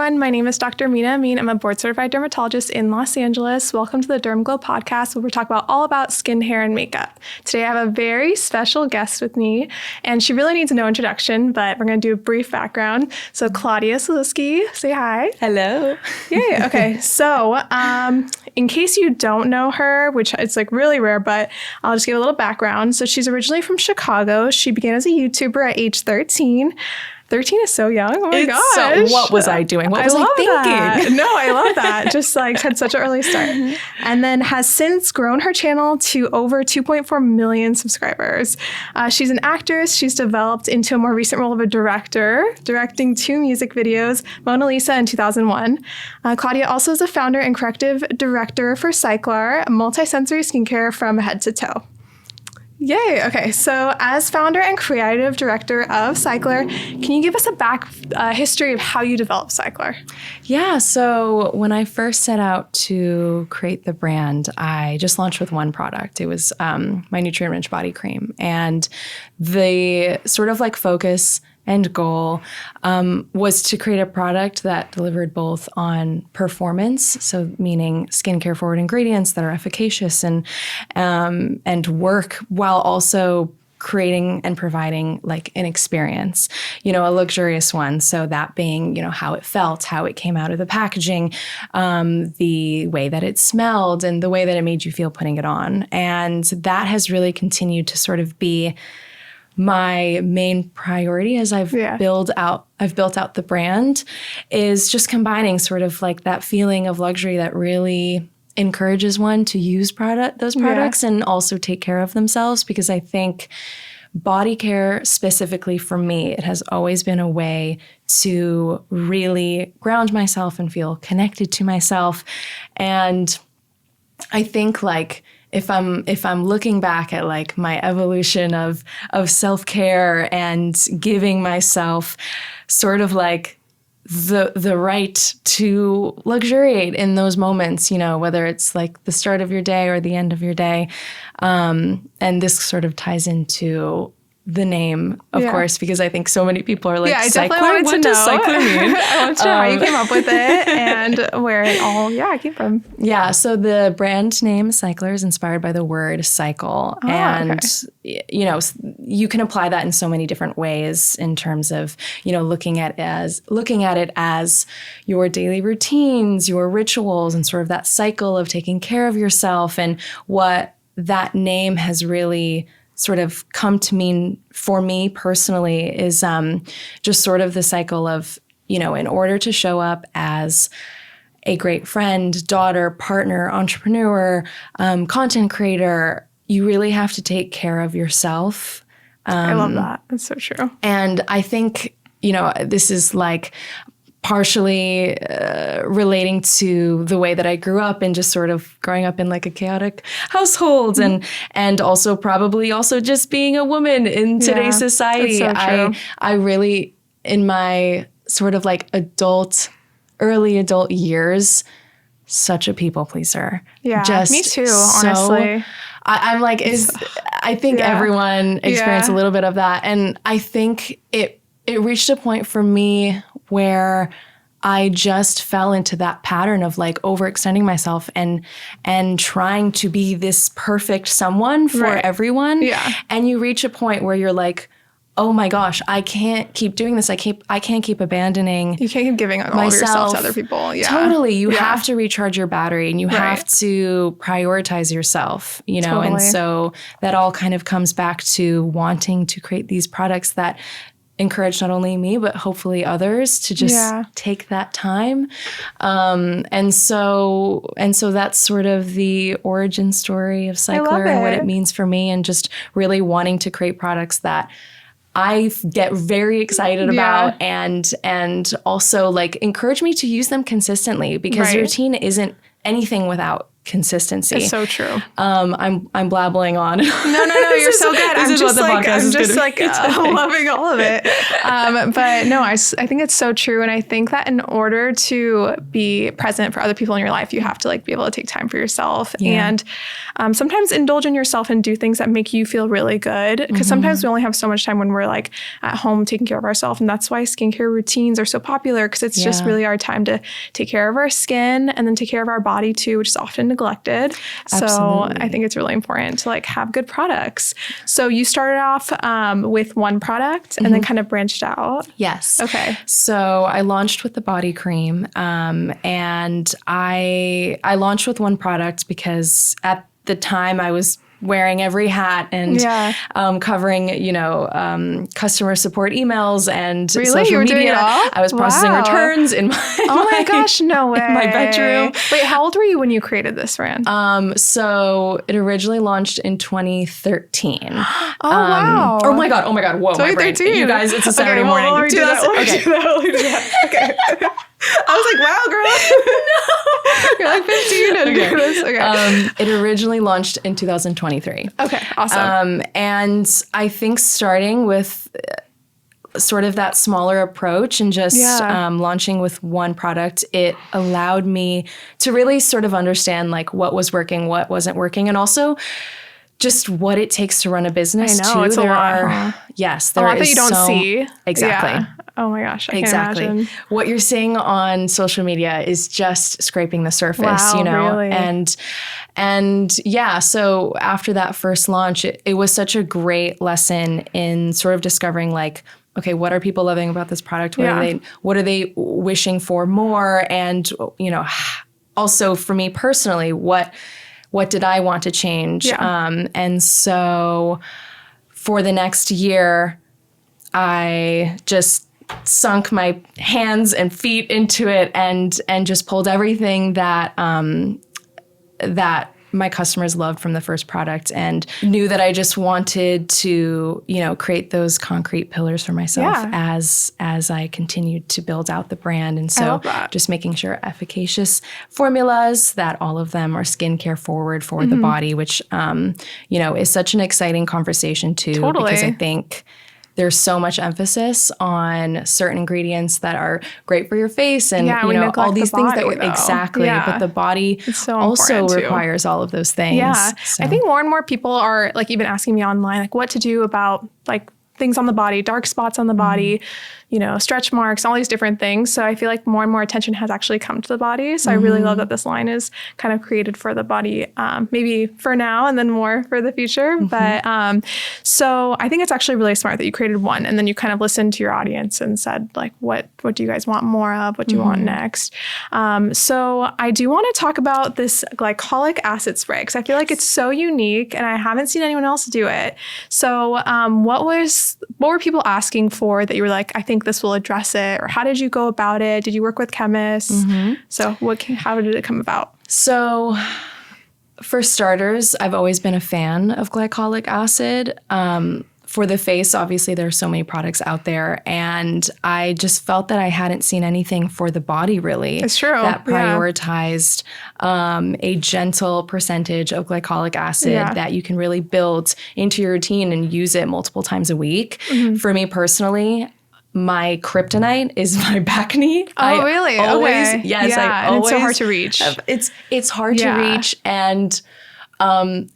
everyone. My name is Dr. Mina Amin. I'm a board-certified dermatologist in Los Angeles. Welcome to the Derm Glow podcast, where we talk about all about skin, hair, and makeup. Today, I have a very special guest with me, and she really needs no introduction, but we're going to do a brief background. So, Claudia Sulewski, say hi. Hello. Yay. Okay. So, in case you don't know her, which it's like really rare, but I'll just give a little background. So, she's originally from Chicago. She began as a YouTuber at age 13. 13 is so young. Oh my gosh. So what was I doing? What was I thinking? That. No, I love that. Just like had such an early start. And then has since grown her channel to over 2.4 million subscribers. She's an actress. She's developed into a more recent role of a director, directing 2 music videos, Mona Lisa in 2001. Claudia also is a founder and creative director for Cyklar, multisensory skincare from head to toe. Yay. Okay. So as founder and creative director of Cyklar, can you give us a history of how you developed Cyklar? Yeah. So when I first set out to create the brand, I just launched with one product. It was my nutrient-rich body cream. And the sort of like focus and goal was to create a product that delivered both on performance, so meaning skincare forward ingredients that are efficacious and work, while also creating and providing like an experience, a luxurious one. So that being, how it felt, how it came out of the packaging, the way that it smelled, and the way that it made you feel putting it on. And that has really continued to sort of be my main priority as I've built out the brand, is just combining sort of like that feeling of luxury that really encourages one to use those products and also take care of themselves. Because I think body care, specifically for me, it has always been a way to really ground myself and feel connected to myself. And I think like if I'm looking back at like my evolution of self-care and giving myself sort of like the right to luxuriate in those moments, whether it's like the start of your day or the end of your day. And this sort of ties into the name, of course, because I think so many people are like, I definitely wanted what to does know. Cyklar mean? I want to know how you came up with it and where it all came from. Yeah, so the brand name Cyklar is inspired by the word cycle. Oh, and, okay. You can apply that in so many different ways in terms of, looking at it as your daily routines, your rituals, and sort of that cycle of taking care of yourself. And what that name has really sort of come to mean for me personally is just sort of the cycle of, in order to show up as a great friend, daughter, partner, entrepreneur, content creator, you really have to take care of yourself. I love that. That's so true. And I think, this is like partially relating to the way that I grew up and just sort of growing up in like a chaotic household, and also probably also just being a woman in today's society. That's so true. I really, in my sort of like early adult years, such a people pleaser. Yeah, just me too, honestly. I'm like, I think everyone experienced a little bit of that. And I think it reached a point for me where I just fell into that pattern of like overextending myself and trying to be this perfect someone for everyone. Yeah. And you reach a point where you're like, oh my gosh, I can't keep doing this. I can't keep abandoning. You can't keep giving all of yourself to other people. Yeah. Totally. You have to recharge your battery, and you have to prioritize yourself, Totally. And so that all kind of comes back to wanting to create these products that encourage not only me, but hopefully others to just take that time. And so that's sort of the origin story of Cyklar and what it means for me, and just really wanting to create products that I get very excited about and also like encourage me to use them consistently, because routine isn't anything without consistency. It's so true. I'm blabbling on. No, you're so good. I'm just loving all of it. But no, I think it's so true. And I think that in order to be present for other people in your life, you have to like be able to take time for yourself and sometimes indulge in yourself and do things that make you feel really good. Because sometimes we only have so much time when we're like at home taking care of ourselves. And that's why skincare routines are so popular, because it's just really our time to take care of our skin and then take care of our body too, which is often neglected. Absolutely. So I think it's really important to like have good products. So you started off with one product and then kind of branched out. Yes. Okay. So I launched with the body cream, and I launched with one product because at the time I was wearing every hat and covering, customer support emails and social You were media. doing it all? I was processing returns in my gosh, no way. in my bedroom. Wait, how old were you when you created this brand? So it originally launched in 2013. Wow. Oh my God. Whoa, my brain. You guys, it's a Saturday morning. Okay. I was like, wow, girl. You're like 15 and do this. Okay. It originally launched in 2023. Okay, awesome. And I think starting with sort of that smaller approach and just launching with one product, it allowed me to really sort of understand like what was working, what wasn't working, and also just what it takes to run a business. I know, it's a lot. Yes, there is a lot that you don't see. Exactly. Yeah. Oh my gosh, I can't imagine. What you're seeing on social media is just scraping the surface, Wow, really? And yeah, so after that first launch, it was such a great lesson in sort of discovering like, okay, what are people loving about this product? What are they wishing for more? And, also for me personally, what did I want to change? Yeah. And so for the next year, I just sunk my hands and feet into it and just pulled everything that that my customers loved from the first product, and knew that I just wanted to, create those concrete pillars for myself as I continued to build out the brand. And so just making sure efficacious formulas, that all of them are skincare forward for the body, which, is such an exciting conversation too. Totally. Because I think there's so much emphasis on certain ingredients that are great for your face and all these things exactly. But the body also requires all of those things. Yeah. So. I think more and more people are like even asking me online, like what to do about like things on the body, dark spots on the body, stretch marks, all these different things. So I feel like more and more attention has actually come to the body. So I really love that this line is kind of created for the body, maybe for now and then more for the future. But so I think it's actually really smart that you created one and then you kind of listened to your audience and said like, what do you guys want more of? What do you want next? So I do want to talk about this glycolic acid spray because I feel like it's so unique and I haven't seen anyone else do it. So what were people asking for that you were like, I think this will address it? Or how did you go about it? Did you work with chemists? So how did it come about? So for starters, I've always been a fan of glycolic acid. For the face, obviously, there are so many products out there. And I just felt that I hadn't seen anything for the body, really. It's true. That prioritized a gentle percentage of glycolic acid that you can really build into your routine and use it multiple times a week. For me personally, my kryptonite is my back knee. Oh, really? Okay. Yes, I always. It's so hard to reach. It's hard to reach, and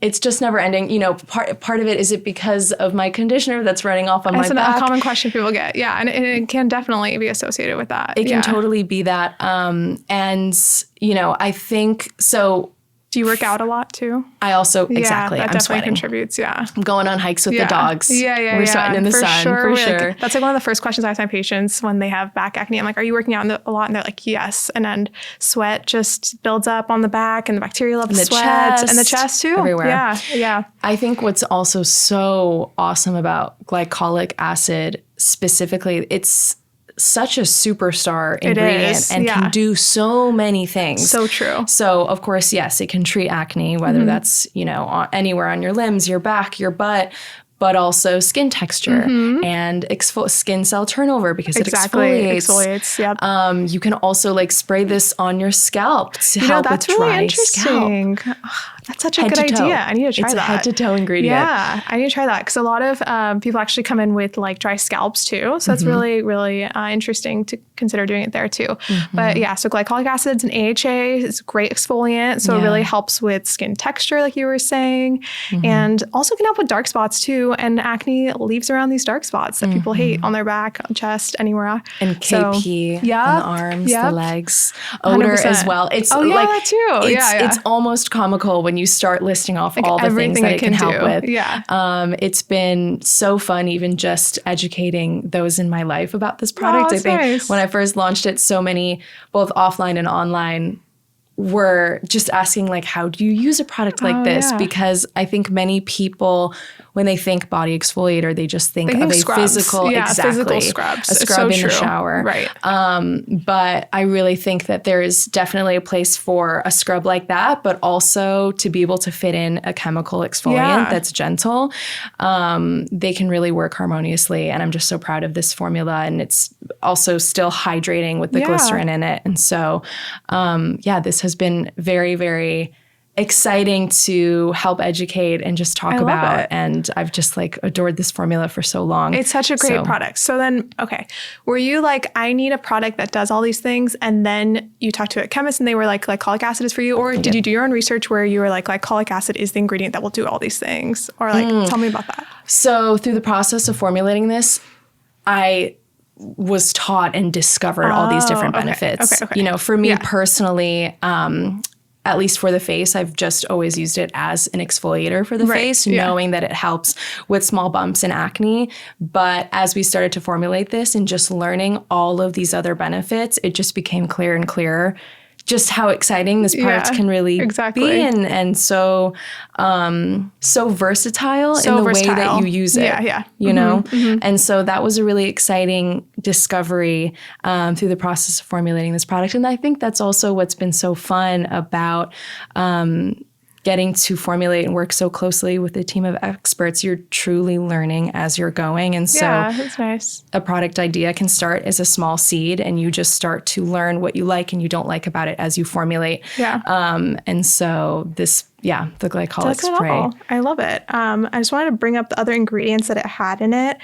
it's just never ending. Part of it, is it because of my conditioner that's running off on my back? That's a common question people get. Yeah, and it can definitely be associated with that. It can totally be that. And I think so. Do you work out a lot too? I also, exactly. That I'm definitely sweating. contributes, I'm going on hikes with the dogs. We're sweating in the sun, for sure. That's like one of the first questions I ask my patients when they have back acne. I'm like, are you working out a lot? And they're like, yes. And then sweat just builds up on the back and the bacteria love the sweat. And the chest too. Everywhere. Yeah. I think what's also so awesome about glycolic acid specifically, it's such a superstar ingredient and can do so many things. So true. So of course, yes, it can treat acne, whether that's, anywhere on your limbs, your back, your butt. but also skin texture and skin cell turnover because it exfoliates. Yep. You can also like spray this on your scalp to help with dry scalp. That's such a good idea. I need to try that. It's a head to toe ingredient. Yeah, I need to try that because a lot of people actually come in with like dry scalps too. So that's really, really interesting to consider doing it there too. But yeah, so glycolic acids and AHA is a great exfoliant. So it really helps with skin texture, like you were saying, and also can help with dark spots too. And acne leaves around these dark spots that people hate on their back, chest, anywhere. And KP on the arms, the legs, odor 100%. as well. It's that too. It's almost comical when you start listing off like all the things that it can help with. Yeah. It's been so fun even just educating those in my life about this product. I think when I first launched it, so many, both offline and online, were just asking like, how do you use a product like this? Because I think many people, when they think body exfoliator, they just think of a scrubs. physical, physical scrubs. A scrub in the shower. Right. But I really think that there is definitely a place for a scrub like that, but also to be able to fit in a chemical exfoliant that's gentle. They can really work harmoniously. And I'm just so proud of this formula. And it's also still hydrating with the glycerin in it. And so, this has been very, very exciting to help educate and just talk about. And I've just like adored this formula for so long. It's such a great product. So then, were you like, I need a product that does all these things, and then you talked to a chemist and they were like, glycolic acid is for you? Or did you do your own research where you were like, glycolic acid is the ingredient that will do all these things? Or like, tell me about that. So through the process of formulating this, I was taught and discovered all these different benefits. Okay. You know, for me personally, at least for the face, I've just always used it as an exfoliator for the face, knowing that it helps with small bumps and acne. But as we started to formulate this and just learning all of these other benefits, it just became clearer and clearer just how exciting this product can really be, and so versatile in the way that you use it. You know? And so that was a really exciting discovery through the process of formulating this product. And I think that's also what's been so fun about getting to formulate and work so closely with a team of experts. You're truly learning as you're going. And so that's nice. A product idea can start as a small seed, and you just start to learn what you like and you don't like about it as you formulate. And so this, the glycolic spray. I love it. I just wanted to bring up the other ingredients that it had in it.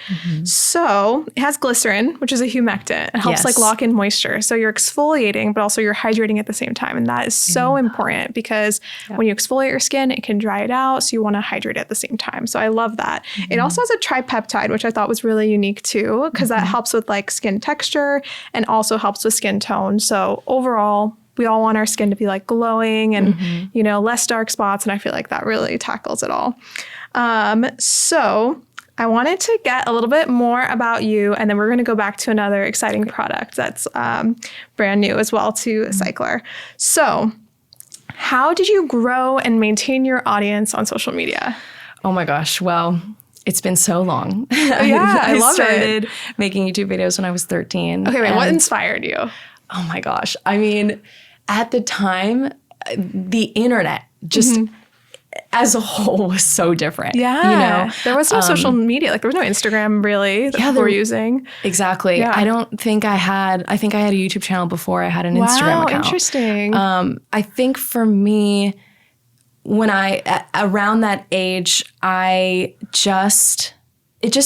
So it has glycerin, which is a humectant. It helps like lock in moisture. So you're exfoliating, but also you're hydrating at the same time. And that is so important because when you exfoliate your skin, it can dry it out. So you want to hydrate at the same time. So I love that. It also has a tripeptide, which I thought was really unique too, because that helps with like skin texture and also helps with skin tone. So overall, we all want our skin to be like glowing and, you know, less dark spots. And I feel like that really tackles it all. So I wanted to get a little bit more about you, and then we're going to go back to another exciting product that's brand new as well to Cyklar. So how did you grow and maintain your audience on social media? Oh my gosh. Well, it's been so long. I love it. I started making YouTube videos when I was 13. Okay, wait, what inspired you? Oh my gosh. I mean, at the time, the internet just as a whole was so different. You know? There was no social media. Like there was no Instagram really that people were using. Exactly. I think I had a YouTube channel before I had an Instagram account. Interesting. I think for me, when around that age, it just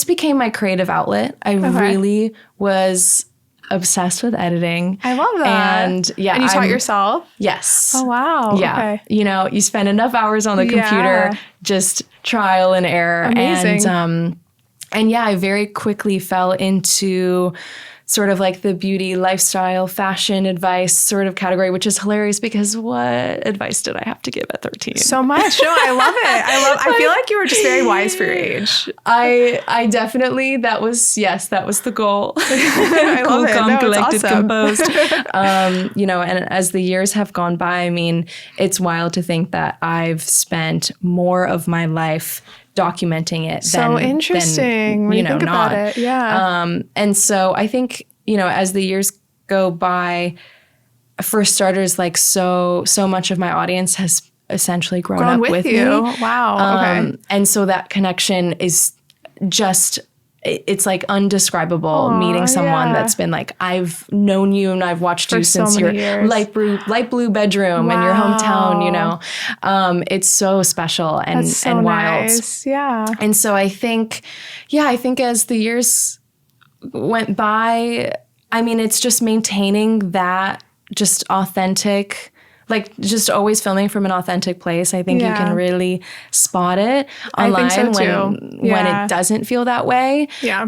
became my creative outlet. I really was obsessed with editing. I love that. And you taught yourself? Yes. Oh, wow. Yeah. Okay. You know, you spend enough hours on the computer, just trial and error. Amazing. And I very quickly fell into sort of like the beauty, lifestyle, fashion advice sort of category, which is hilarious because what advice did I have to give at 13? So much. No, I love it. I feel like you were just very wise for your age. I definitely, that was the goal. I cool, love it. calm, collected, awesome. composed. You know, and as the years have gone by, I mean, it's wild to think that I've spent more of my life documenting it so interesting when you think about it. And so I think, you know, as the years go by, for starters, like so much of my audience has essentially grown up with you. Wow. Okay. And so that connection is just it's like undescribable meeting someone that's been like, I've known you and I've watched you since your light blue bedroom in your hometown, you know. It's so special and wild. Nice. Yeah. And so I think as the years went by, I mean, it's just maintaining that just authentic, like just always filming from an authentic place. I think you can really spot it online when it doesn't feel that way. Yeah.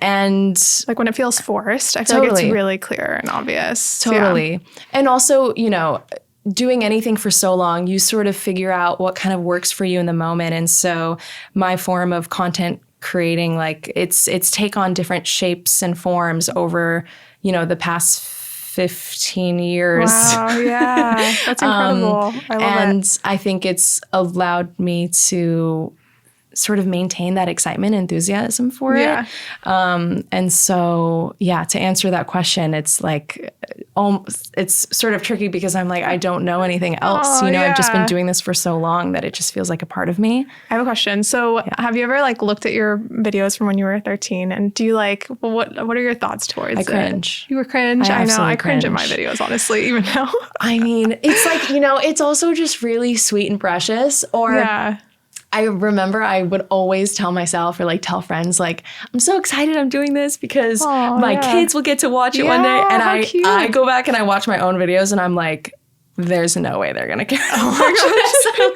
And like when it feels forced, I feel like it's really clear and obvious. Totally. Yeah. And also, you know, doing anything for so long, you sort of figure out what kind of works for you in the moment. And so my form of content creating, like it's take on different shapes and forms over, you know, the past 15 years. Wow, yeah. That's incredible. I love it. And I think it's allowed me to sort of maintain that excitement, enthusiasm for it. And so, to answer that question, it's like, it's sort of tricky because I'm like, I don't know anything else. I've just been doing this for so long that it just feels like a part of me. I have a question. So have you ever like looked at your videos from when you were 13 and do you like, what are your thoughts towards it? I cringe. You were cringe? I know. I cringe at my videos, honestly, even now. I mean, it's like, you know, it's also just really sweet and precious. Or I remember I would always tell myself or like tell friends, like, I'm so excited I'm doing this because my kids will get to watch it one day. And I go back and I watch my own videos and I'm like, there's no way they're going to care. Oh my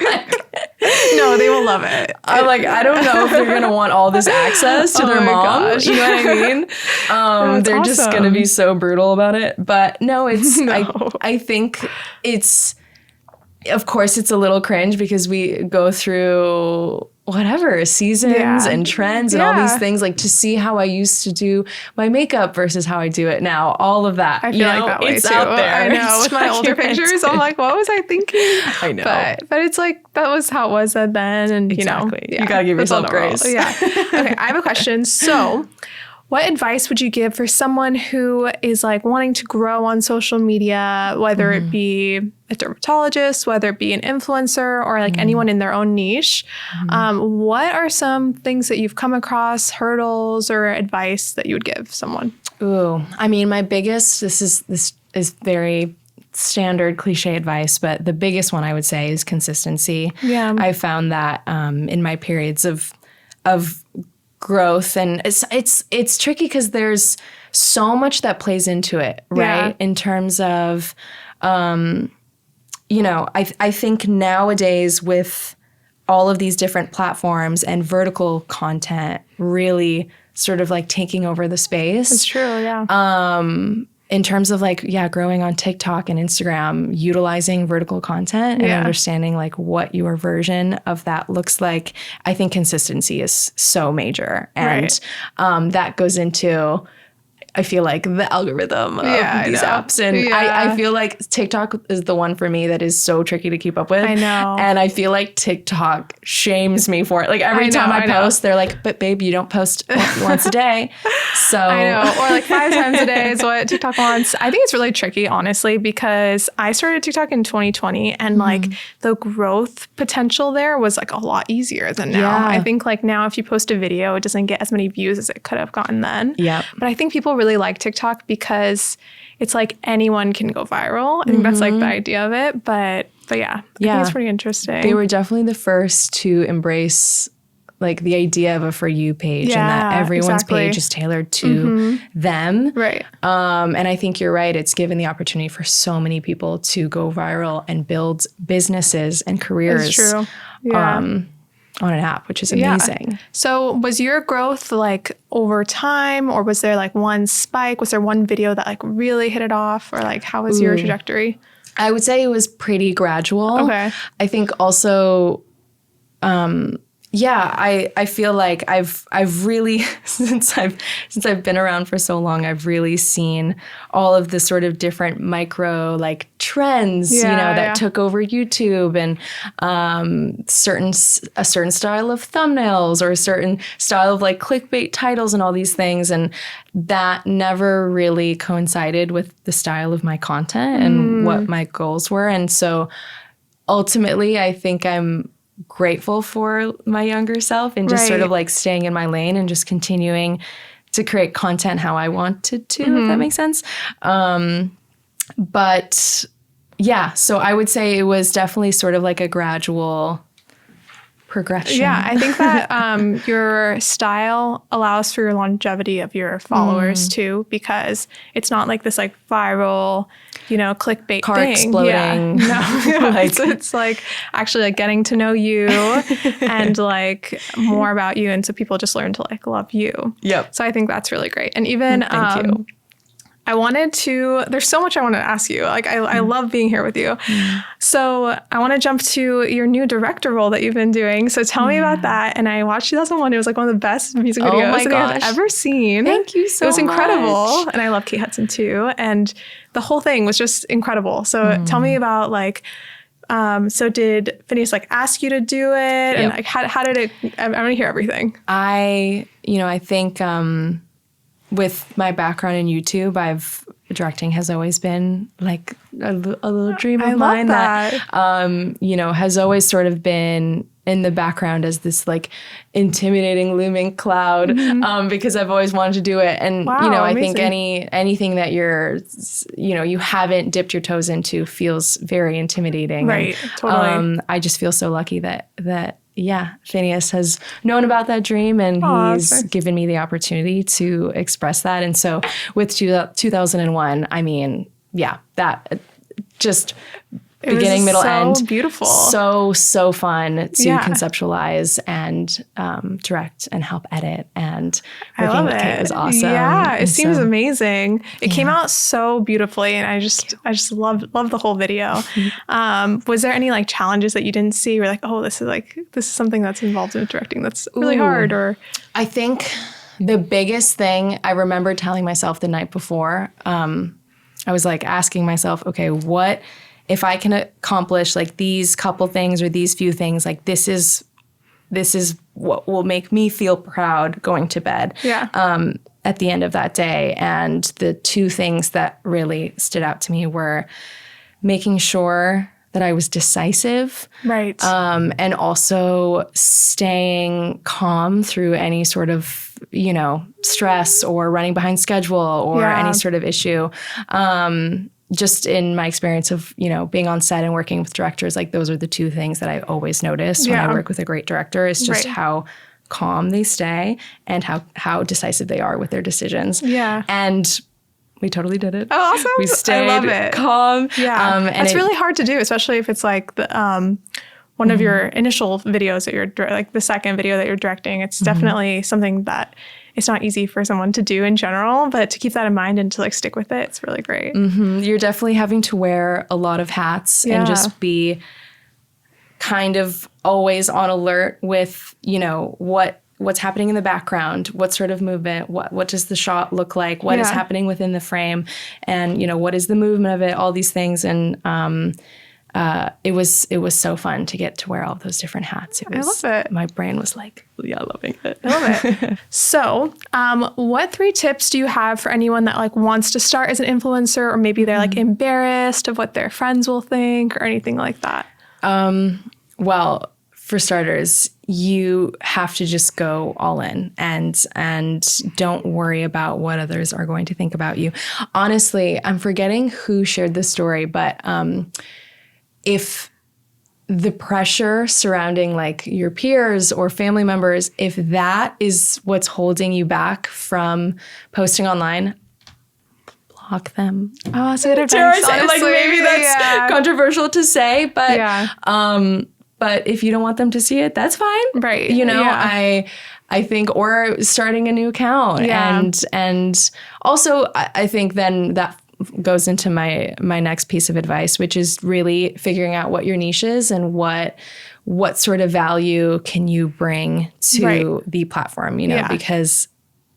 gosh. No, they will love it. I'm like, I don't know if they're going to want all this access to their mom. Gosh. You know what I mean? They're just going to be so brutal about it. But no, it's, I think it's, of course, it's a little cringe because we go through whatever seasons and trends and all these things, like to see how I used to do my makeup versus how I do it now. All of that. I feel like that way too. Out there. I know. With my older pictures, I'm like, what was I thinking? I know. But it's like, that was how it was then. And, you know. You got to give yourself grace. Yeah. Okay, I have a question. So, what advice would you give for someone who is like wanting to grow on social media, whether it be a dermatologist, whether it be an influencer, or like anyone in their own niche? What are some things that you've come across, hurdles or advice that you would give someone? Ooh, I mean, my biggest, this is very standard cliche advice, but the biggest one I would say is consistency. Yeah. I found that in my periods of growth, and it's tricky because there's so much that plays into it, right? In terms of, you know, I think nowadays with all of these different platforms and vertical content really sort of like taking over the space. That's true, yeah. In terms of like, growing on TikTok and Instagram, utilizing vertical content and understanding like what your version of that looks like, I think consistency is so major. And that goes into, I feel like, the algorithm of these apps. And I feel like TikTok is the one for me that is so tricky to keep up with. I know. And I feel like TikTok shames me for it. Like every time I post, they're like, but babe, you don't post once a day. So I know. Or like 5 times a day is what TikTok wants. I think it's really tricky, honestly, because I started TikTok in 2020 and like the growth potential there was like a lot easier than now. I think like now if you post a video, it doesn't get as many views as it could have gotten then. Yeah. But I think people really like TikTok because it's like anyone can go viral. I think that's like the idea of it. But I think it's pretty interesting. They were definitely the first to embrace like the idea of a For You page and that everyone's page is tailored to them. Right. And I think you're right. It's given the opportunity for so many people to go viral and build businesses and careers. That's true. Yeah. On an app, which is amazing. Yeah. So was your growth like over time, or was there like one spike? Was there one video that like really hit it off, or like how was your trajectory? I would say it was pretty gradual. Okay. I think also, I feel like I've really since I've been around for so long, I've really seen all of the sort of different micro like trends, that took over YouTube, and a certain style of thumbnails or a certain style of like clickbait titles and all these things, and that never really coincided with the style of my content and what my goals were. And so ultimately, I think I'm grateful for my younger self and just sort of like staying in my lane and just continuing to create content how I wanted to, if that makes sense. But yeah, so I would say it was definitely sort of like a gradual progression. Yeah, I think that your style allows for your longevity of your followers too, because it's not like this like viral, clickbait Car thing. exploding. Yeah. No, like, it's like actually like getting to know you and like more about you. And so people just learn to like love you. Yep. So I think that's really great. And even, Thank you. there's so much I want to ask you. Like, I love being here with you. So I want to jump to your new director role that you've been doing. So tell me about that. And I watched 2001. It was like one of the best music videos that I've ever seen. Thank you so much. It was incredible. And I love Kate Hudson too. And the whole thing was just incredible. So tell me about like, so did Phineas like ask you to do it? And like, how did it, I want to hear everything. I think, with my background in YouTube, directing has always been like a little dream of mine that has always sort of been in the background as this like intimidating looming cloud because I've always wanted to do it. And, I think anything that you haven't dipped your toes into feels very intimidating. Right. And, totally. I just feel so lucky that Phineas has known about that dream and he's given me the opportunity to express that. And so with 2001, I mean, that just beginning, middle, end. Beautiful. So fun to conceptualize and direct and help edit. And working with Kate was awesome. Yeah, it seems amazing. It came out so beautifully, and I just love the whole video. Was there any like challenges that you didn't see? You're like, oh, this is something that's involved in directing that's really hard. Or I think the biggest thing I remember telling myself the night before, I was like asking myself, okay, what if I can accomplish like these couple things or these few things, like this is what will make me feel proud going to bed at the end of that day. And the two things that really stood out to me were making sure that I was decisive. Right. And also staying calm through any sort of, stress or running behind schedule or any sort of issue. Just in my experience of, being on set and working with directors, like those are the two things that I always notice when I work with a great director is just how calm they stay and how decisive they are with their decisions. Yeah. And we totally did it. Oh, awesome. We stayed I love it. calm. Yeah. And it's really hard to do, especially if it's like the, one of your initial videos that you're like the second video that you're directing. It's definitely something that it's not easy for someone to do in general, but to keep that in mind and to like stick with it, it's really great. You're definitely having to wear a lot of hats and just be kind of always on alert with, what's happening in the background, what sort of movement, what does the shot look like, what is happening within the frame, and, what is the movement of it, all these things. And it was so fun to get to wear all those different hats. I love it. My brain was like, loving it. I love it. So, what 3 tips do you have for anyone that like wants to start as an influencer, or maybe they're like embarrassed of what their friends will think or anything like that? Well, for starters, you have to just go all in and don't worry about what others are going to think about you. Honestly, I'm forgetting who shared this story, but if the pressure surrounding like your peers or family members, if that is what's holding you back from posting online, block them. Oh, that's good advice. Like maybe that's controversial to say, but if you don't want them to see it, that's fine. Right. I think, or starting a new account. And also I think then that goes into my next piece of advice, which is really figuring out what your niche is and what sort of value can you bring to the platform, because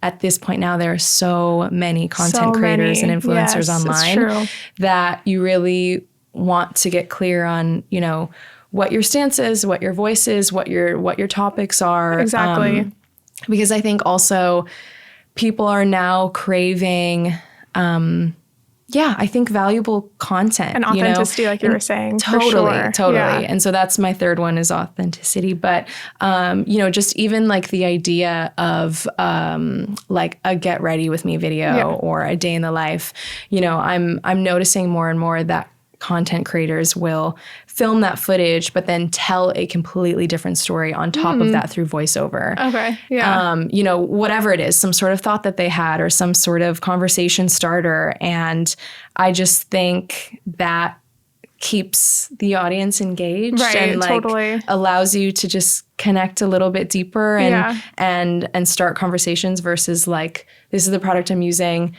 at this point now there are so many content creators and influencers online that you really want to get clear on, what your stance is, what your voice is, what your topics are. Exactly. Because I think also people are now craving I think valuable content and authenticity, like you were saying. Totally. Yeah. And so that's my third one is authenticity. But, just even like the idea of like a get ready with me video or a day in the life, I'm noticing more and more that content creators will film that footage, but then tell a completely different story on top of that through voiceover. Okay. Yeah. Whatever it is, some sort of thought that they had or some sort of conversation starter. And I just think that keeps the audience engaged and like allows you to just connect a little bit deeper and start conversations versus like, this is the product I'm using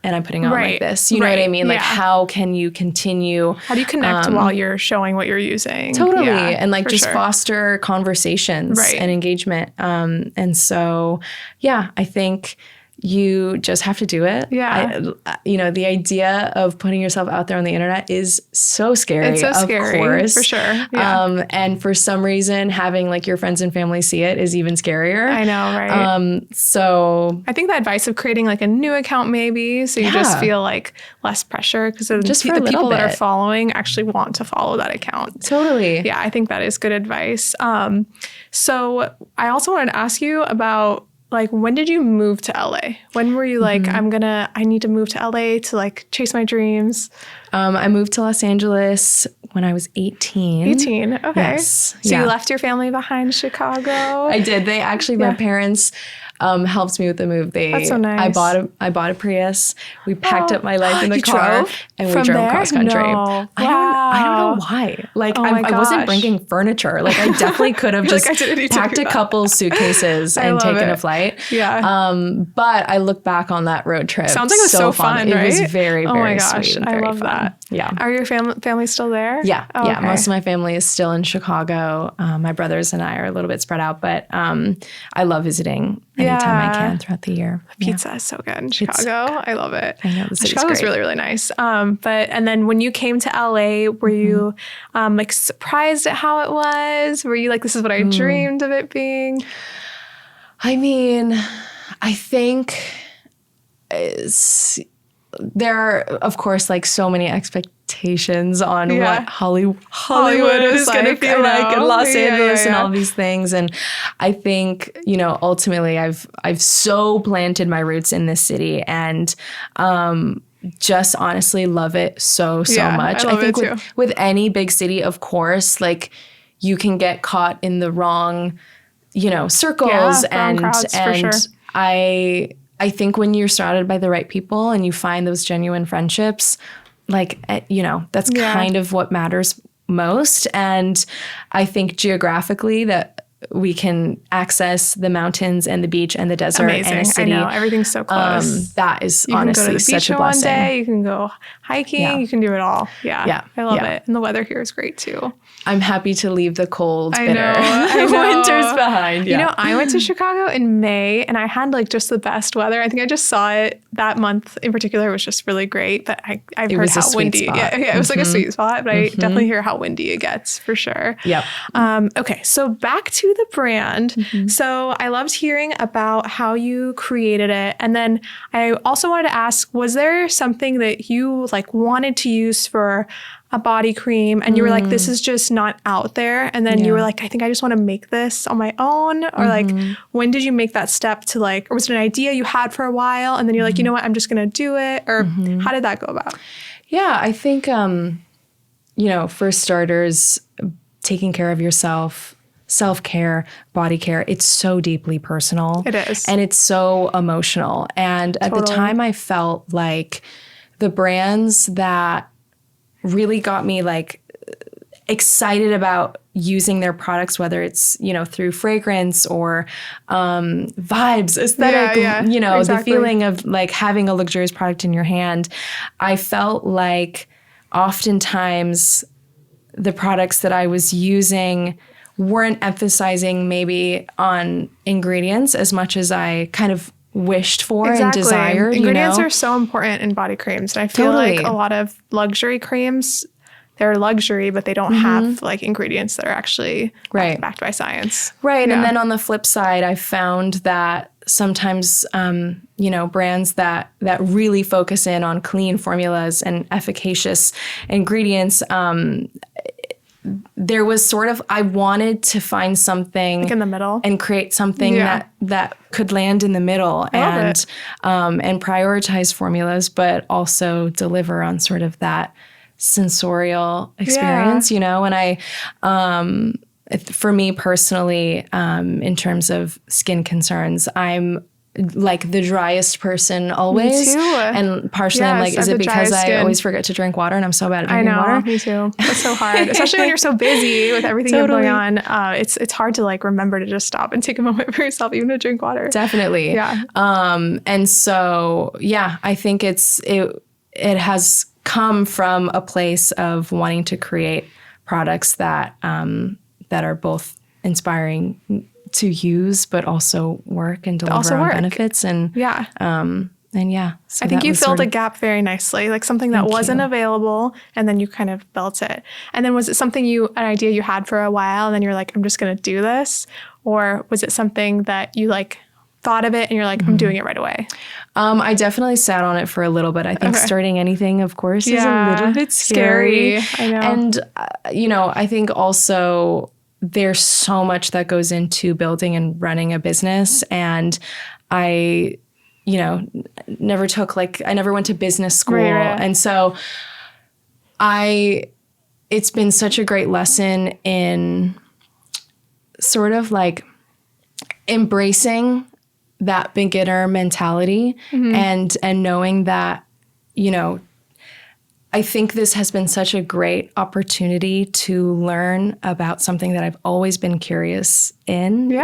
and I'm putting on like this. You know what I mean? Like, how can you continue? How do you connect while you're showing what you're using? Totally. Yeah, and like just foster conversations and engagement. And so, I think you just have to do it. Yeah. The idea of putting yourself out there on the internet is so scary. It's so scary, course. For sure. Yeah. And for some reason, having like your friends and family see it is even scarier. I know, right? So I think the advice of creating like a new account maybe, so you just feel like less pressure because the people that are following actually want to follow that account. Totally. Yeah, I think that is good advice. So I also wanted to ask you about, like, when did you move to LA? When were you like, I need to move to LA to like chase my dreams? I moved to Los Angeles when I was 18. 18, okay. Yes. So you left your family behind in Chicago? I did. They actually, my parents helped me with the move. That's so nice. I bought a Prius. We packed up my life in the car and we drove there? cross country. No. I don't know why. Like I wasn't bringing furniture. Like I definitely could have just packed a couple suitcases and taken a flight. Yeah. But I look back on that road trip. Sounds like it was so fun, right? It was very, very sweet and very I love fun. that. Yeah. Are your family still there? Yeah. Oh, yeah. okay. Most of my family is still in Chicago. My brothers and I are a little bit spread out, but I love visiting anytime I can throughout the year. Pizza is so good in Chicago. I love it. I know. Chicago's really, really nice. And then when you came to LA, were you like surprised at how it was? Were you like, this is what I dreamed of it being? I mean, I think there are, of course, like so many expectations on what Hollywood is going to be like in Los Angeles and all these things. And I think, ultimately I've so planted my roots in this city and just honestly love it so much. I think with any big city, of course, like you can get caught in the wrong, circles and crowds, and I think when you're surrounded by the right people and you find those genuine friendships, like, that's kind of what matters most. And I think geographically that we can access the mountains and the beach and the desert and a city. I know. Everything's so close. That is honestly such a blessing. One day, you can go hiking. You can do it all. Yeah. I love it. And the weather here is great too. I'm happy to leave the cold, bitter I know. winters behind. Yeah. I went to Chicago in May and I had like just the best weather. I think I just saw it that month in particular. It was just really great. But I've heard how windy. Yeah, it was like a sweet spot. But I definitely hear how windy it gets for sure. Yep. Okay, so back to the brand. So I loved hearing about how you created it. And then I also wanted to ask, was there something that you like wanted to use for a body cream and you were like, this is just not out there? And then you were like, I think I just want to make this on my own? Or like, when did you make that step to like, or was it an idea you had for a while and then you're like, you know what, I'm just going to do it? Or how did that go about? Yeah, I think, for starters, taking care of yourself, self-care, body care, it's so deeply personal. It is. And it's so emotional. And at the time I felt like the brands that really got me like excited about using their products, whether it's, through fragrance or vibes, aesthetic, the feeling of like having a luxurious product in your hand. I felt like oftentimes the products that I was using weren't emphasizing maybe on ingredients as much as I kind of wished for and desired. Ingredients are so important in body creams. And I feel like a lot of luxury creams, they're luxury, but they don't have like ingredients that are actually backed by science. Right. Yeah. And then on the flip side, I found that sometimes, brands that really focus in on clean formulas and efficacious ingredients, there was sort of, I wanted to find something like in the middle and create something that could land in the middle and prioritize formulas, but also deliver on sort of that sensorial experience, and I, for me personally, in terms of skin concerns, I'm like the driest person always. Me too. And partially I'm like, is it because I always forget to drink water and I'm so bad at drinking water? Me too. It's so hard, especially when you're so busy with everything you have going on. It's hard to like remember to just stop and take a moment for yourself, even to drink water. Definitely. Yeah. And so, I think it has come from a place of wanting to create products that are both inspiring to use, but also work and deliver on benefits. And so I think you filled a gap very nicely, like something that wasn't available, and then you kind of built it. And then was it something an idea you had for a while, and then you're like, I'm just going to do this? Or was it something that you like thought of it and you're like, I'm doing it right away? I definitely sat on it for a little bit. I think starting anything, of course, is a little bit scary. I know. And, I think also there's so much that goes into building and running a business. And I never went to business school. Right. And so it's been such a great lesson in sort of like embracing that beginner mentality and knowing that, I think this has been such a great opportunity to learn about something that I've always been curious in, in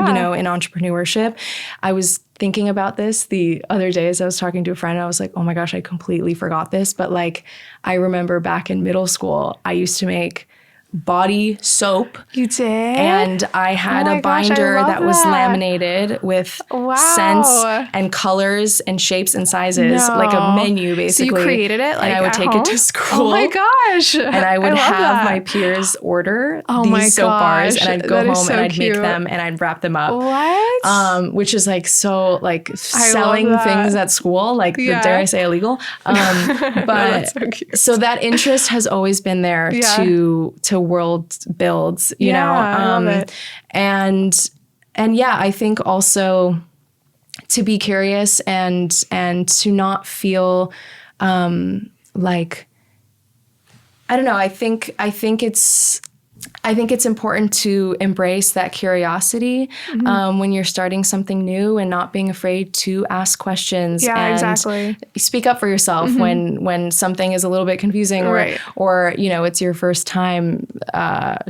entrepreneurship. I was thinking about this the other day as I was talking to a friend. I was like, oh my gosh, I completely forgot this. But like, I remember back in middle school, I used to make body soap. You did? And I had a binder that was laminated with scents and colors and shapes and sizes, like a menu basically. So you created it like and I would take it to school. Oh my gosh. And I would have my peers order these soap bars, and I'd go home and I'd make them and I'd wrap them up. What? Which is like so like selling things at school, like dare I say illegal. But so that interest has always been there to world builds, you know. I love it. And I think also to be curious and to not feel like, I don't know, I think it's important to embrace that curiosity when you're starting something new, and not being afraid to ask questions and speak up for yourself when something is a little bit confusing or you know, it's your first time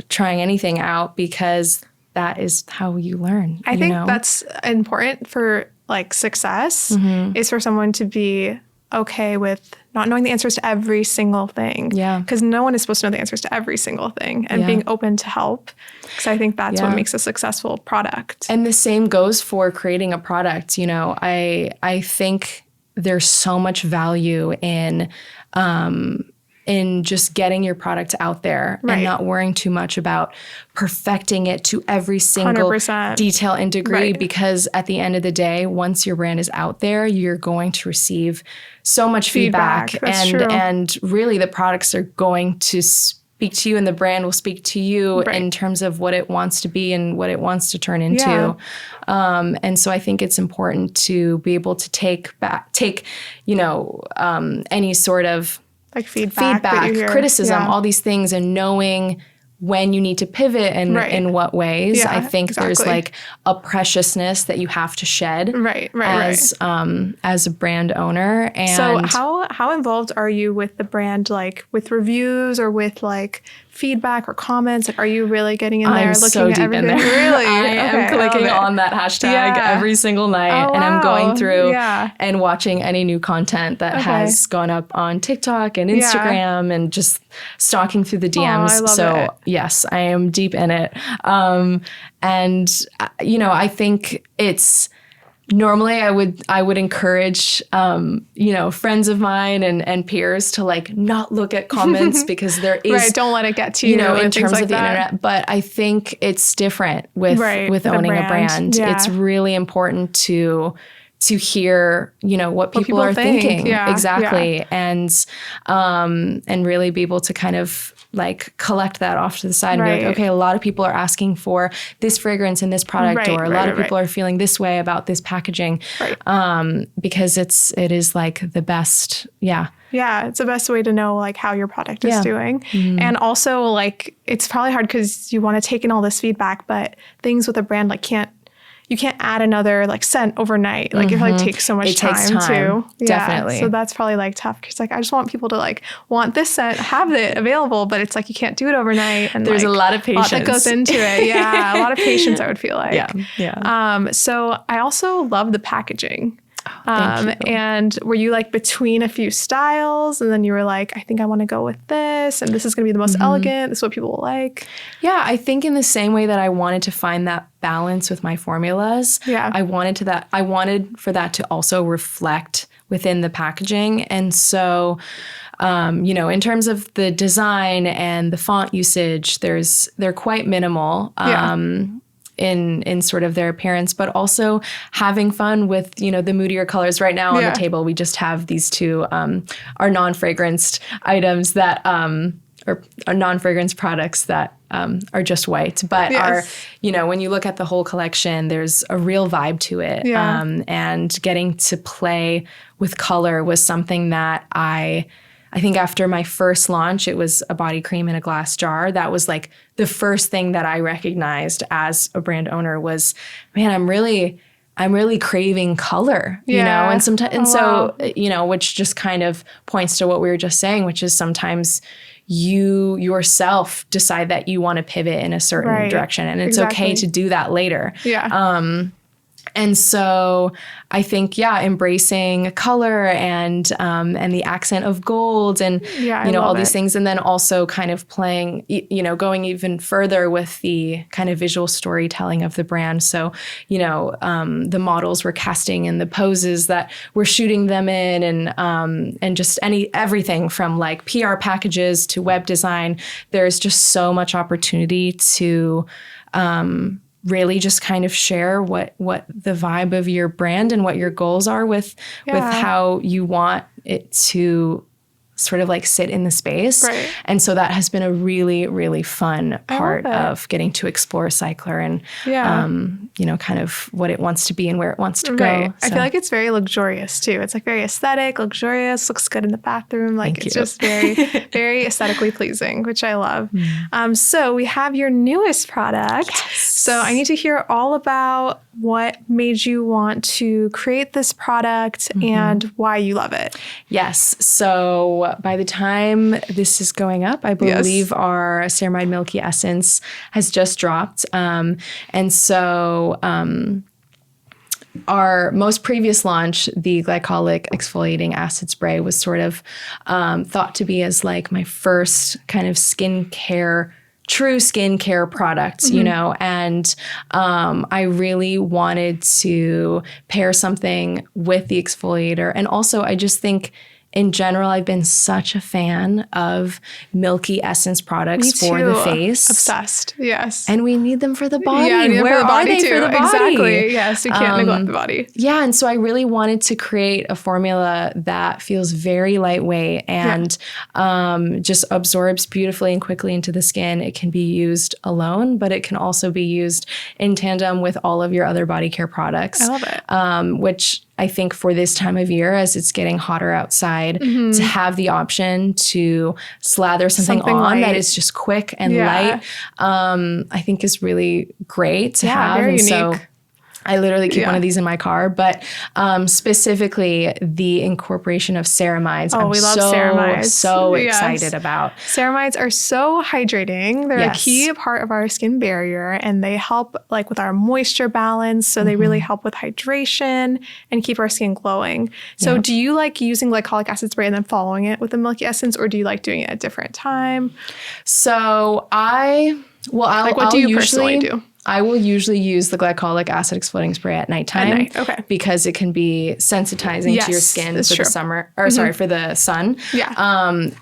trying anything out, because that is how you learn. I think that's important for like success is for someone to be okay with not knowing the answers to every single thing. Yeah. Because no one is supposed to know the answers to every single thing, and being open to help. Because I think that's what makes a successful product. And the same goes for creating a product. You know, I think there's so much value in just getting your product out there and not worrying too much about perfecting it to every single 100%. Detail and degree, because at the end of the day, once your brand is out there, you're going to receive so much feedback. And really the products are going to speak to you, and the brand will speak to you in terms of what it wants to be and what it wants to turn into. And so I think it's important to be able to take any sort of like feedback, criticism, all these things, and knowing when you need to pivot and in what ways. I think there's like a preciousness that you have to shed as a brand owner. And so how involved are you with the brand, like with reviews or with like feedback or comments? Like, are you really getting in there, looking at everything? Really? I am clicking on that hashtag every single night, and I'm going through and watching any new content that has gone up on TikTok and Instagram, and just stalking through the DMs. Yes, I am deep in it. And, you know, I think it's normally I would encourage, friends of mine and peers to like not look at comments because there is right. Don't let it get to you, in terms like of the internet. But I think it's different with owning a brand. Yeah. It's really important to hear, what people are think. thinking. Yeah. Exactly. Yeah. And really be able to kind of like collect that off to the side and be like, okay, a lot of people are asking for this fragrance in this product, or a lot of people are feeling this way about this packaging. Right. Because it is like the best. Yeah. Yeah, it's the best way to know like how your product is doing. Mm-hmm. And also like it's probably hard because you want to take in all this feedback, but things with a brand like you can't add another like scent overnight. Like it probably takes so much time too. Definitely. Yeah, so that's probably like tough because like I just want people to like want this scent, have it available, but it's like you can't do it overnight. And there's like, a lot of patience that goes into it. Yeah, a lot of patience. I would feel like. Yeah. So I also love the packaging. Thank you. And were you like between a few styles and then you were like, I think I want to go with this and this is going to be the most elegant. This is what people will like. Yeah, I think in the same way that I wanted to find that balance with my formulas, I wanted for that to also reflect within the packaging. And so, in terms of the design and the font usage, they're quite minimal. In sort of their appearance, but also having fun with, the moodier colors. Right now on the table, we just have these two, our non-fragranced items that, or our non-fragrance products that are just white, but are, when you look at the whole collection, there's a real vibe to it. And getting to play with color was something that I think after my first launch, it was a body cream in a glass jar. That was like the first thing that I recognized as a brand owner was, man, I'm really craving color, and sometimes, which just kind of points to what we were just saying, which is sometimes you yourself decide that you want to pivot in a certain direction, and it's okay to do that later. And so I think, embracing color and the accent of gold and, all these things. And then also kind of playing, going even further with the kind of visual storytelling of the brand. So, the models we're casting and the poses that we're shooting them in and just everything from like PR packages to web design. There's just so much opportunity to really just kind of share what the vibe of your brand and what your goals are with how you want it to sort of like sit in the space. Right. And so that has been a really, really fun part of getting to explore Cyklar and, kind of what it wants to be and where it wants to go. So. I feel like it's very luxurious too. It's like very aesthetic, luxurious, looks good in the bathroom. Like it's just very, very aesthetically pleasing, which I love. So we have your newest product. Yes. So I need to hear all about what made you want to create this product and why you love it. Yes. So by the time this is going up, I believe our Ceramide Milky Essence has just dropped. And so our most previous launch, the glycolic exfoliating acid spray, was sort of thought to be as like my first kind of true skincare product, and I really wanted to pair something with the exfoliator. And also I just think in general, I've been such a fan of milky essence products for the face. Obsessed. Yes. And we need them for the body. Yeah, where are they too. for the body? Exactly. Yes, you can't neglect the body. Yeah, and so I really wanted to create a formula that feels very lightweight and just absorbs beautifully and quickly into the skin. It can be used alone, but it can also be used in tandem with all of your other body care products. I love it. Which I think for this time of year, as it's getting hotter outside, to have the option to slather something on light that is just quick and light, I think is really great to have. Very and unique. So I literally keep one of these in my car, but specifically the incorporation of ceramides. We love ceramides. So excited about. Ceramides are so hydrating. They're a key part of our skin barrier, and they help like with our moisture balance. So they really help with hydration and keep our skin glowing. So do you like using glycolic acid spray and then following it with the milky essence, or do you like doing it at a different time? So what do you personally do? I will usually use the glycolic acid exfoliating spray at nighttime. At night, okay. Because it can be sensitizing to your skin for the summer, or sorry, for the sun. Yeah.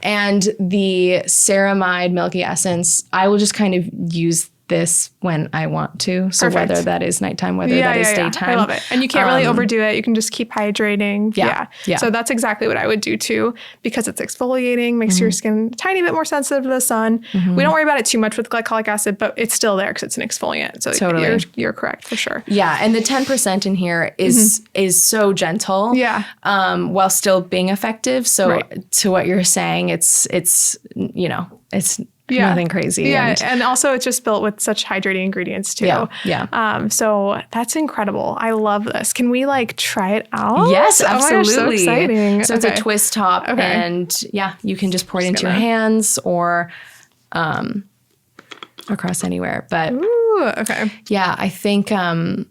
And the ceramide milky essence, I will just kind of use this when I want to. So whether that is nighttime, whether that is daytime. I love it. And you can't really overdo it. You can just keep hydrating. Yeah. So that's exactly what I would do too, because it's exfoliating, makes your skin a tiny bit more sensitive to the sun. We don't worry about it too much with glycolic acid, but it's still there because it's an exfoliant. So you're correct for sure. Yeah. And the 10% in here is so gentle. Yeah. While still being effective. So to what you're saying, it's nothing crazy. Yeah. And also it's just built with such hydrating ingredients too. Yeah. So that's incredible. I love this. Can we try it out? Yes, absolutely. Oh my gosh, so exciting. So it's a twist top and you can just pour it into your hands or across anywhere. But yeah, I think, with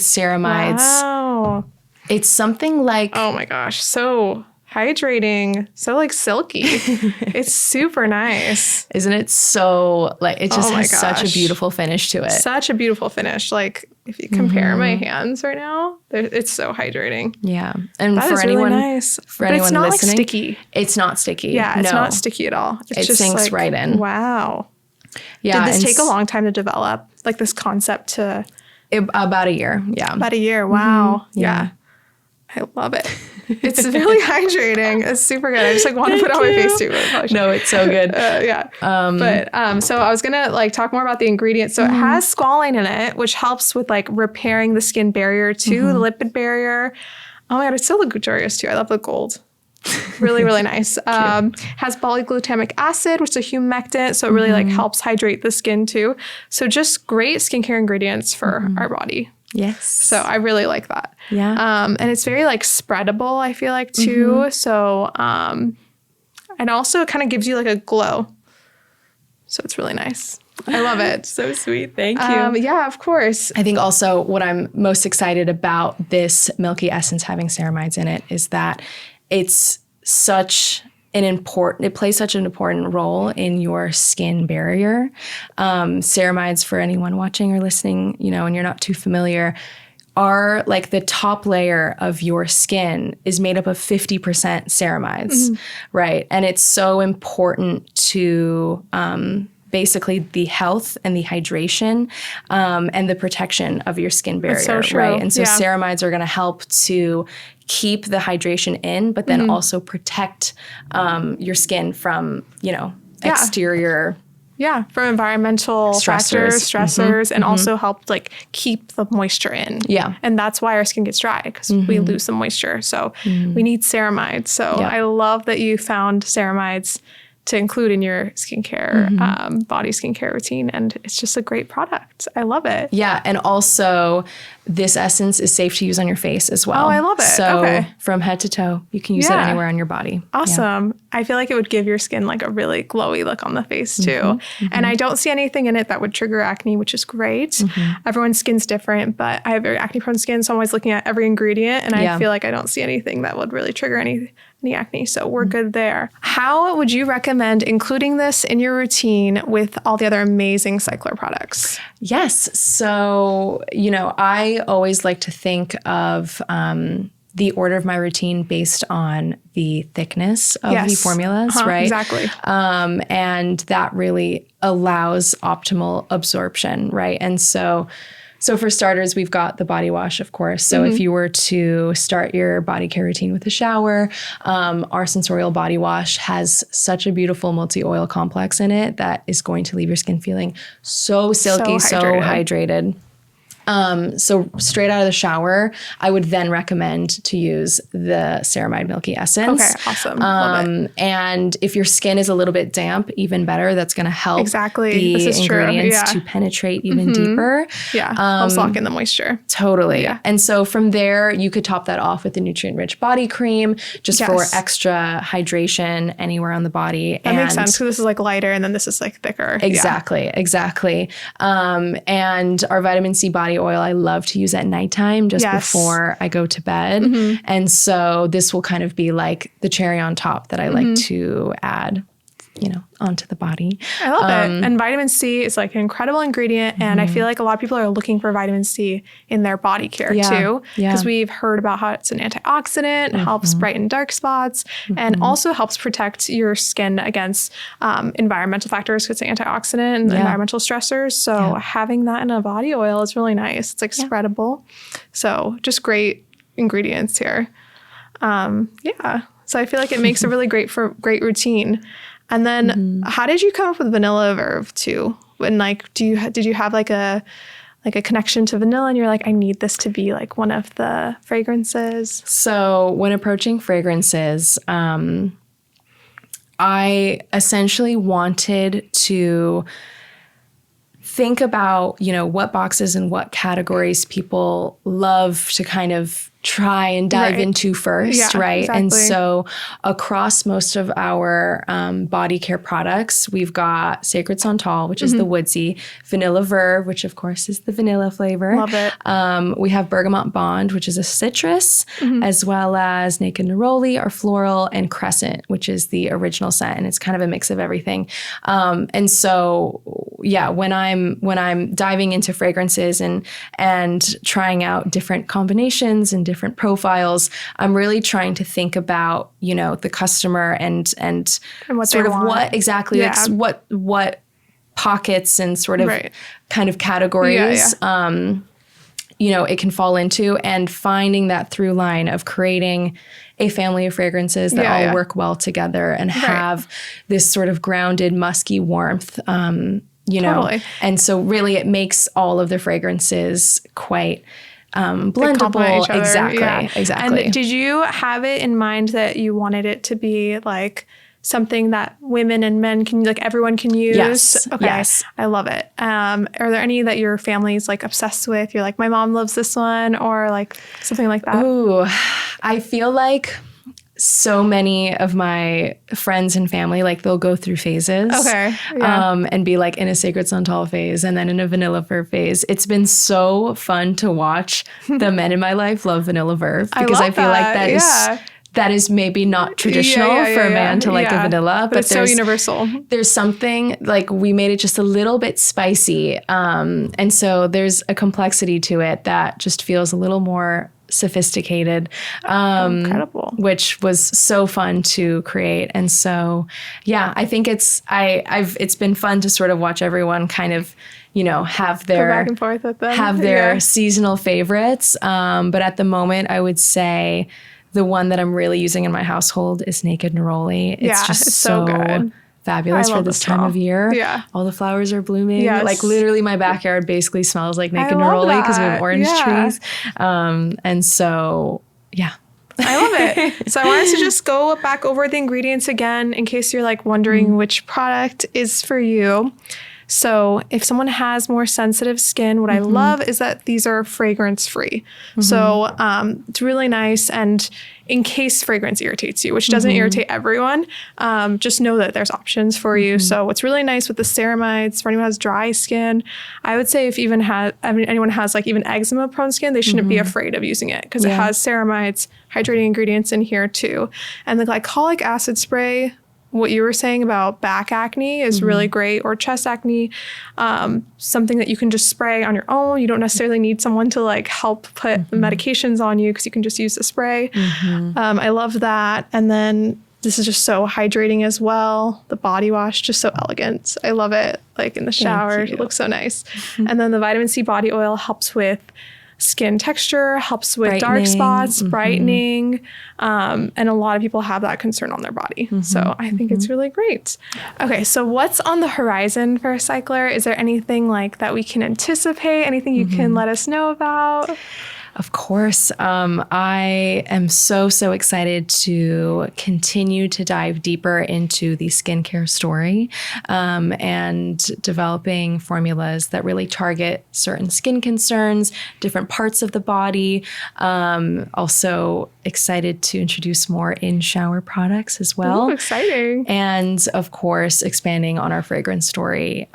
ceramides, it's something like, oh my gosh, so hydrating, so silky. It's super nice. Isn't it so it just has such a beautiful finish to it. Such a beautiful finish. If you compare my hands right now, it's so hydrating. Yeah. And that for is anyone, really nice. For but anyone it's not listening, sticky. It's not sticky. Yeah, it's not sticky at all. It just sinks right in. Wow. Yeah. Did this take a long time to develop? This concept to about a year. Yeah. About a year. Wow. Yeah. I love it. It's really hydrating. It's super good. I just want to put it on my face too. No, it's so good. So I was going to talk more about the ingredients. So it has squalane in it, which helps with repairing the skin barrier too, the lipid barrier. Oh my God, it's so luxurious too. I love the gold. Really, really nice. Has polyglutamic acid, which is a humectant. So it really helps hydrate the skin too. So just great skincare ingredients for our body. Yes. So I really like that. Yeah. And it's very spreadable, I feel too. So, and also it kind of gives you a glow. So it's really nice. I love it. So sweet. Thank you. Yeah, of course. I think also what I'm most excited about this milky essence having ceramides in it is that it's it plays such an important role in your skin barrier. Ceramides, for anyone watching or listening, and you're not too familiar, are the top layer of your skin is made up of 50% ceramides, right? And it's so important to basically the health and the hydration and the protection of your skin barrier, so true. right? And so ceramides are going to help to keep the hydration in, but then also protect your skin from, exterior. Yeah, from environmental stressors, and also help keep the moisture in. Yeah. And that's why our skin gets dry, because we lose some moisture. So we need ceramides. So I love that you found ceramides to include in your skincare, body skincare routine. And it's just a great product. I love it. Yeah. And also this essence is safe to use on your face as well. Oh, I love it. So from head to toe, you can use it anywhere on your body. Awesome. Yeah. I feel like it would give your skin a really glowy look on the face too. And I don't see anything in it that would trigger acne, which is great. Everyone's skin's different, but I have very acne prone skin. So I'm always looking at every ingredient and I feel like I don't see anything that would really trigger any acne. So we're good there. How would you recommend including this in your routine with all the other amazing Cyklar products? Yes. So, I always like to think of the order of my routine based on the thickness of the formulas, right? Exactly. And that really allows optimal absorption, right? And so for starters, we've got the body wash, of course. So if you were to start your body care routine with a shower, our sensorial body wash has such a beautiful multi-oil complex in it that is going to leave your skin feeling so silky, so hydrated. So straight out of the shower, I would then recommend to use the ceramide milky essence. Okay, awesome. Love it. And if your skin is a little bit damp, even better. That's going to help the ingredients to penetrate even deeper. Yeah, helps lock in the moisture. Totally. Yeah. And so from there, you could top that off with a nutrient-rich body cream just for extra hydration anywhere on the body. That makes sense, because this is lighter and then this is thicker. Exactly. And our vitamin C body oil, I love to use at nighttime just before I go to bed. And so this will kind of be the cherry on top that I like to add. onto the body. I love it. And vitamin C is like an incredible ingredient. And I feel like a lot of people are looking for vitamin C in their body care too. Because we've heard about how it's an antioxidant, helps brighten dark spots, and also helps protect your skin against environmental factors because it's an antioxidant and environmental stressors. So having that in a body oil is really nice. It's like spreadable. So just great ingredients here. So I feel like it makes a really great routine. And then how did you come up with vanilla verve too? And like, did you have like a connection to vanilla and you're like, I need this to be like one of the fragrances? So when approaching fragrances, I essentially wanted to think about, what boxes and what categories people love to kind of try and dive into first, right? Exactly. And so across most of our body care products, we've got Sacred Santal, which is the woodsy, Vanilla Verve, which of course is the vanilla flavor. Love it. We have Bergamot Bond, which is a citrus, as well as Naked Neroli, our floral, and Crescent, which is the original scent, and it's kind of a mix of everything. And so, when I'm diving into fragrances and trying out different combinations and different profiles, I'm really trying to think about, the customer and what sort of want. what exactly, like what pockets and sort of kind of categories, it can fall into, and finding that through line of creating a family of fragrances that all work well together and have this sort of grounded, musky warmth, Totally. And so really it makes all of the fragrances quite blendable. Exactly. And did you have it in mind that you wanted it to be like something that women and men can, like everyone can use? Yes. Okay. Yes. I love it. Are there any that your family's like obsessed with? You're like, my mom loves this one, or like something like that? Ooh, I feel like so many of my friends and family, like they'll go through phases. Okay. Yeah. And be like in a Sacred Santal phase and then in a Vanilla Verve phase. It's been so fun to watch the men in my life love Vanilla Verve, because I feel like that is maybe not traditional for a man to like a vanilla, but it's so universal. There's something like we made it just a little bit spicy. And so there's a complexity to it that just feels a little more sophisticated, incredible, which was so fun to create. And so, I think it's been fun to sort of watch everyone kind of, have their go back and forth with them, have their seasonal favorites. But at the moment, I would say the one that I'm really using in my household is Naked Neroli. It's just so good. Fabulous for this time of year. Yeah. All the flowers are blooming. Yes. Like literally my backyard basically smells like Naked Neroli because we have orange trees. And so, I love it. So I wanted to just go back over the ingredients again in case you're like wondering which product is for you. So if someone has more sensitive skin, what I love is that these are fragrance free. So it's really nice. And in case fragrance irritates you, which doesn't irritate everyone, just know that there's options for you. So what's really nice with the ceramides for anyone who has dry skin, I would say if anyone has like even eczema prone skin, they shouldn't be afraid of using it because it has ceramides, hydrating ingredients in here too. And the glycolic acid spray, what you were saying about back acne is really great, or chest acne, something that you can just spray on your own. You don't necessarily need someone to like help put the medications on you because you can just use the spray. I love that. And then this is just so hydrating as well. The body wash, just so elegant. I love it. Like in the shower, it looks so nice. And then the vitamin C body oil helps with skin texture, helps with dark spots, brightening, and a lot of people have that concern on their body. So I think it's really great. Okay, so what's on the horizon for Cyklar? Is there anything like that we can anticipate? Anything you can let us know about? Of course. I am so excited to continue to dive deeper into the skincare story, and developing formulas that really target certain skin concerns, different parts of the body. Also excited to introduce more in-shower products as well. Ooh, exciting. And of course, expanding on our fragrance story.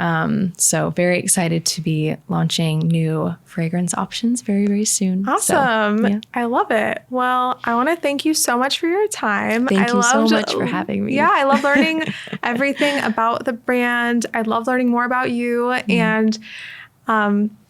So very excited to be launching new fragrance options very, very soon. Awesome. So, yeah. I love it. Well, I want to thank you so much for your time. Thank you so much for having me. Yeah, I love learning everything about the brand. I love learning more about you and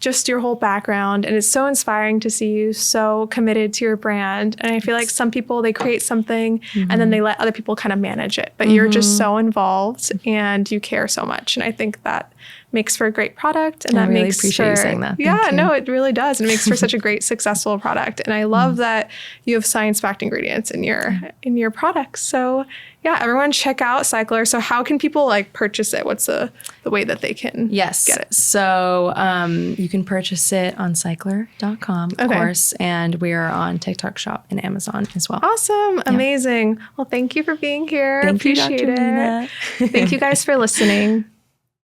just your whole background. And it's so inspiring to see you so committed to your brand. And I feel like some people, they create something and then they let other people kind of manage it. But you're just so involved and you care so much. And I think that makes for a great product. And I that really makes appreciate you saying that. Yeah, Thank you. no, it really does. And it makes for such a great, successful product. And I love that you have science-backed ingredients in your products. So yeah, everyone check out Cyklar. So how can people like purchase it? What's the way that they can get it? So you can purchase it on Cyklar.com, of course. And we are on TikTok Shop and Amazon as well. Awesome. Amazing. Well, thank you for being here. Thank you, Appreciate Dr. it. Mina. Thank you guys for listening.